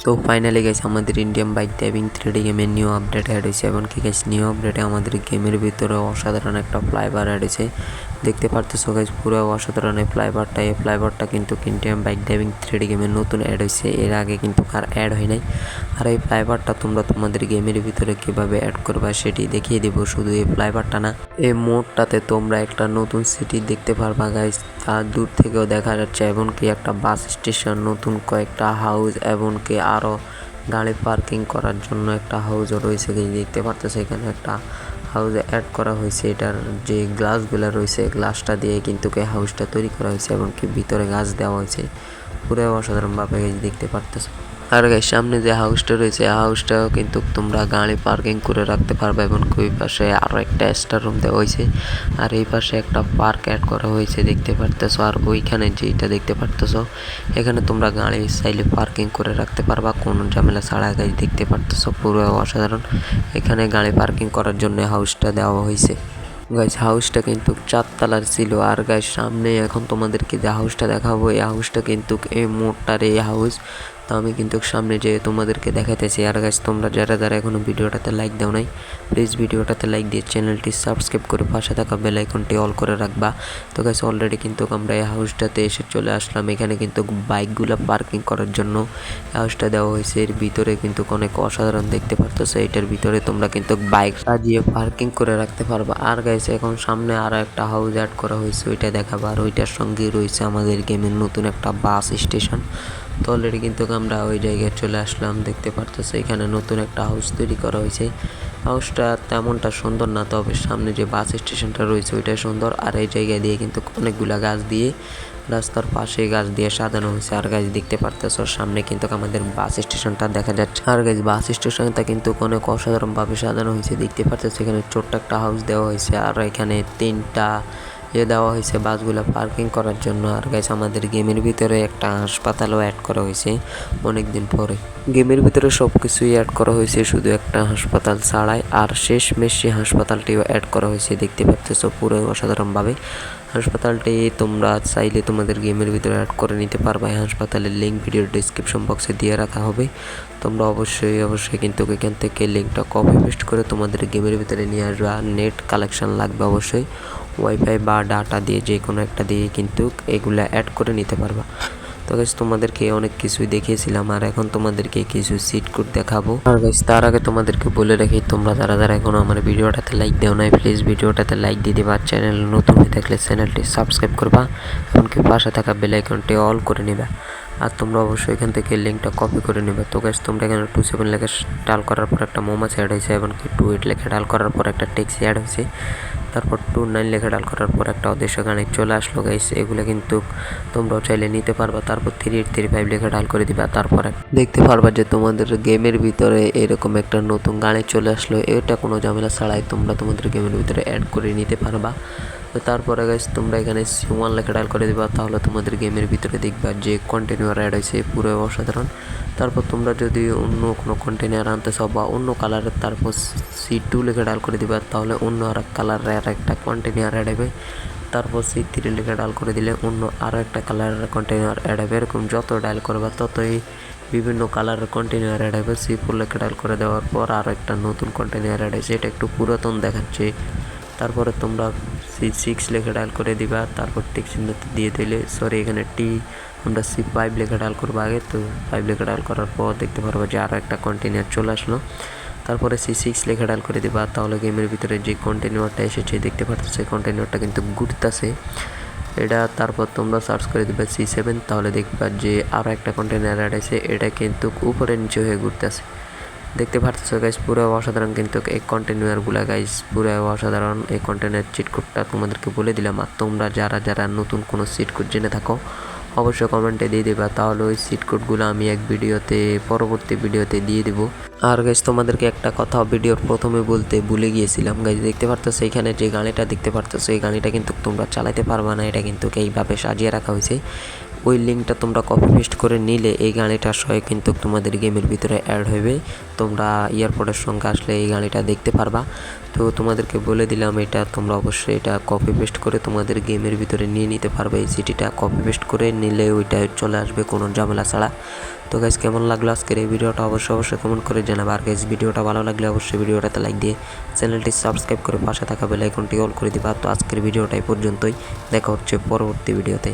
তো finally guys আমাদের Indian bike driving 3D গেমের নিউ আপডেট অ্যাড হয়েছে এবং কি গাইস নিউ আপডেটে আমাদের গেমের ভিতরে অসাধারণ একটা ফ্লাইওভার অ্যাড হয়েছে। দেখতে পারতেছো গাইস পুরো অসাধারণ এই ফ্লাইওভারটা কিন্তু ইন্ডিয়ান বাইক ড্রাইভিং 3D গেমের নতুন অ্যাড হয়েছে, এর আগে কিন্তু আর অ্যাড হয় নাই। আর এই ফ্লাইওভারটা তোমরা তোমাদের গেমের ভিতরে কিভাবে অ্যাড করবা সেটি দেখিয়ে দেবো। শুধু এই ফ্লাইওভারটা না, এই মোডটাতে তোমরা একটা নতুন সিটি দেখতে পারবা গাইস, তা দূর থেকেও দেখা যাচ্ছে। এমনকি একটা বাস স্টেশন, নতুন কয়েকটা হাউস, এমনকি আরও গাড়ি পার্কিং করার জন্য একটা হাউসও রয়েছে। দেখতে পারতেছে এখানে একটা হাউসে অ্যাড করা হয়েছে। এটার যে গ্লাসগুলো রয়েছে, গ্লাসটা দিয়ে কিন্তু এই হাউসটা তৈরি করা হয়েছে, এমনকি ভিতরে গাছ দেওয়া হয়েছে। পুরো অসাধারণভাবে দেখতে পারতেছে। আর গাইস সামনে যে হাউসটা রয়েছে, হাউসটাও কিন্তু তোমরা গাড়ি পার্কিং করে রাখতে পারবে। এবং ওই পাশে আরও একটা এক্সট্রা রুম দেওয়া হয়েছে, আর এই পাশে একটা পার্ক অ্যাড করা হয়েছে দেখতে পারতেছো। আর ওইখানে যেটা দেখতে পারতেছো, এখানে তোমরা গাড়ি চাইলে পার্কিং করে রাখতে পারবা কোনো ঝামেলা ছাড়া। গাইস দেখতে পারতেছো পুরো অসাধারণ। এখানে গাড়ি পার্কিং করার জন্য হাউসটা দেওয়া হয়েছে। গাইস হাউসটা কিন্তু 4 তলার ছিল। আর গাইস সামনে এখন তোমাদেরকে যে হাউসটা দেখাবো, এই হাউসটা কিন্তু এই মোটটার এই হাউস। তো আমি কিন্তু সামনে যে তোমাদেরকে দেখাইতেছি। আর গাইস তোমরা যারা যারা এখনো ভিডিওটাতে লাইক দাও নাই, প্লিজ ভিডিওটাতে লাইক দিয়ে চ্যানেলটি সাবস্ক্রাইব করে পাশে থাকা বেল আইকনটি অল করে রাখবা। তো গাইস অলরেডি কিন্তু আমরা এই হাউসটাতে এসে চলে আসলাম। এখানে কিন্তু বাইকগুলো পার্কিং করার জন্য হাউসটা দেওয়া হয়েছে। এর ভিতরে কিন্তু অনেক অসাধারণ দেখতে পারতেছো। এটার ভিতরে তোমরা কিন্তু বাইক সাজিয়ে পার্কিং করে রাখতে পারবা। আর গাইস এখন সামনে আরো একটা হাউস অ্যাড করা হয়েছে, ওইটা দেখাবো। আর ওইটার সঙ্গে রয়েছে আমাদের গেমের নতুন একটা বাস স্টেশন। তো অলরেডি কিন্তু আমরা ওই জায়গায় চলে আসলাম। দেখতে পারতেছো এখানে নতুন একটা হাউস তৈরি করা হয়েছে। হাউসটা তেমনটা সুন্দর না, তবে সামনে যে বাস স্টেশনটা রয়েছে ওইটাই সুন্দর। আর এই জায়গা দিয়ে কিন্তু অনেকগুলা গাছ দিয়ে, রাস্তার পাশে গাছ দিয়ে সাজানো হয়েছে। আর গাছ দেখতে পারতেছো সামনে কিন্তু আমাদের বাস স্টেশনটা দেখা যাচ্ছে। আর গাছ বাস স্টেশনটা কিন্তু অনেক অসাধারণভাবে সাজানো হয়েছে। দেখতে পারতেছো এখানে ছোট্ট একটা হাউস দেওয়া হয়েছে, আর এখানে 3টা দেওয়া হয়েছে বাসগুলো পার্কিং করার জন্য। আর গাইস আমাদের গেমের ভিতরে একটা হাসপাতালও অ্যাড করা হয়েছে অনেকদিন পরে। গেমের ভিতরে সব কিছুই অ্যাড করা হয়েছে, শুধু একটা হাসপাতাল ছাড়াই। আর শেষমেশ সেই হাসপাতালটিও অ্যাড করা হয়েছে। দেখতে পাচ্ছো পুরো অসাধারণভাবে। হাসপাতালটি তোমরা চাইলে তোমাদের গেমের ভিতরে অ্যাড করে নিতে পারবা। এই হাসপাতালের লিঙ্ক ভিডিওর ডিসক্রিপশন বক্সে দিয়ে রাখা হবে। তোমরা অবশ্যই কিন্তু এখান থেকে লিঙ্কটা কপি পেস্ট করে তোমাদের গেমের ভিতরে নিয়ে আসবা। নেট কালেকশন লাগবে অবশ্যই, ওয়াইফাই বা ডাটা দিয়ে যে কোনো একটা দিয়ে কিন্তু এগুলা অ্যাড করে নিতে পারবা। তো গাইস তোমাদেরকে অনেক কিছুই দেখিয়েছিলাম, আর এখন তোমাদেরকে কিছু সিট কোড দেখাবো। আর গাইস তার আগে তোমাদেরকে বলে রাখি, তোমরা যারা যারা এখনো আমার ভিডিওটাতে লাইক দেও নাই, প্লিজ ভিডিওটাতে লাইক দিয়ে দিবা। চ্যানেল নতুন হয়ে থাকলে চ্যানেলটি সাবস্ক্রাইব করবা, এমনকি পাশে থাকা বেল আইকনটি অল করে নিবা। আর তোমরা অবশ্যই এখান থেকে লিঙ্কটা কপি করে নেবে। তো গাইস তোমরা এখানে 27 লেখা ডাল করার পর একটা মৌমাছি অ্যাড হয়েছে, এমনকি 28 লেখা ডাল করার পর একটা ট্যাক্সি অ্যাড হয়েছে, তারপর 29 লেখা ডাল করার পর একটা অদৃশ্য গানে চলে আসলো। গাইস এগুলো কিন্তু তোমরাও চাইলে নিতে পারবা। তারপর 3835 লেখা ডাল করে দিবা। তারপরে দেখতে পারবা যে তোমাদের গেমের ভিতরে এরকম একটা নতুন গানে চলে আসলো। এটা কোনো ঝামেলা ছাড়াই তোমরা তোমাদের গেমের ভিতরে অ্যাড করে নিতে পারবা। তো তারপরে গাইস তোমরা এখানে C1 লেখা ডাল করে দিবা, তাহলে তোমাদের গেমের ভিতরে দেখবা যে কন্টিনিউয়ার অ্যাড হয়েছে, পুরো অসাধারণ। তারপর তোমরা যদি অন্য কোনো কন্টেনার আনতে চাও বা অন্য কালারের, তারপর C2 লেখা ডাল করে দিবা, তাহলে অন্য আর এক কালারের আর একটা কন্টেনার অ্যাড হবে। তারপর C3 লেখা ডাল করে দিলে অন্য আরও একটা কালারের কন্টেনার অ্যাড হবে। এরকম যত ডায়াল করবা ততই বিভিন্ন কালারের কন্টেনার অ্যাড হবে। C4 লেখা ডাল করে দেওয়ার পর আরও একটা নতুন কন্টেনার অ্যাড হয়েছে, এটা একটু পুরাতন দেখাচ্ছে। তারপরে তোমরা C6 লেখা ডায়াল করে দিবা, তারপর টিক চিহ্নতে দিয়ে দিলে, সরি এখানে আমরা C5 লেখা ডায়াল করবো আগে। তো 5 লেখা ডায়াল করার পর দেখতে পারবো যে আরও একটা কন্টেনার চলে আসলো। তারপরে C6 লেখা ডায়াল করে দিবা, তাহলে গেমের ভিতরে যে কন্টেনারটা এসেছে দেখতে পাচ্ছ, সেই কন্টেনারটা কিন্তু ঘুরতেছে এটা। তারপর তোমরা সার্চ করে দিবা C7, তাহলে দেখবা যে আরও একটা কন্টেনার অ্যাড আছে, এটা কিন্তু উপরে নিচে হয়ে ঘুরতেছে। দেখতে পাচ্ছ গাইস পুরো অসাধারণ কিন্তু এই কন্টেনারগুলো। গাইস পুরো অসাধারণ। এই কন্টেনার চিট কোডটা তোমাদেরকে বলে দিলাম। আর তোমরা যারা যারা নতুন কোনো চিট কোড জেনে থাকো অবশ্যই কমেন্টে দিয়ে দেবা, তাহলে ওই চিট কোডগুলো আমি পরবর্তী ভিডিওতে দিয়ে দিব। আর গাইস তোমাদেরকে একটা কথা ভিডিওর প্রথমে বলতে ভুলে গিয়েছিলাম। গাইস দেখতে পারতেছো এখানে যে গাড়িটা দেখতে পারতেছো, এই গাড়িটা কিন্তু তোমরা চালাতে পারবা না, এটা কিন্তু এইভাবে সাজিয়ে রাখা হয়েছে। ওই লিঙ্কটা তোমরা কপি পেস্ট করে নিলে এই গাড়িটার সঙ্গে কিন্তু তোমাদের গেমের ভিতরে অ্যাড হবে। তোমরা এয়ারপোর্টের সঙ্গে আসলে এই গাড়িটা দেখতে পারবা। তো তোমাদেরকে বলে দিলাম, এটা তোমরা অবশ্যই এটা কপি পেস্ট করে তোমাদের গেমের ভিতরে নিয়ে নিতে পারবে। এই সিটিটা কপি পেস্ট করে নিলে ওইটা চলে আসবে কোনো ঝামেলা ছাড়া। তো গাইস, কেমন লাগলো আজকের এই ভিডিওটা অবশ্যই কমেন্ট করে জানাবে। আর গাইস, ভিডিওটা ভালো লাগলে অবশ্যই ভিডিওটাতে লাইক দিয়ে চ্যানেলটি সাবস্ক্রাইব করে পাশে থাকা বেল আইকনটি অল করে দিবা। তো আজকের ভিডিওটা এই পর্যন্তই, দেখা হচ্ছে পরবর্তী ভিডিওতে।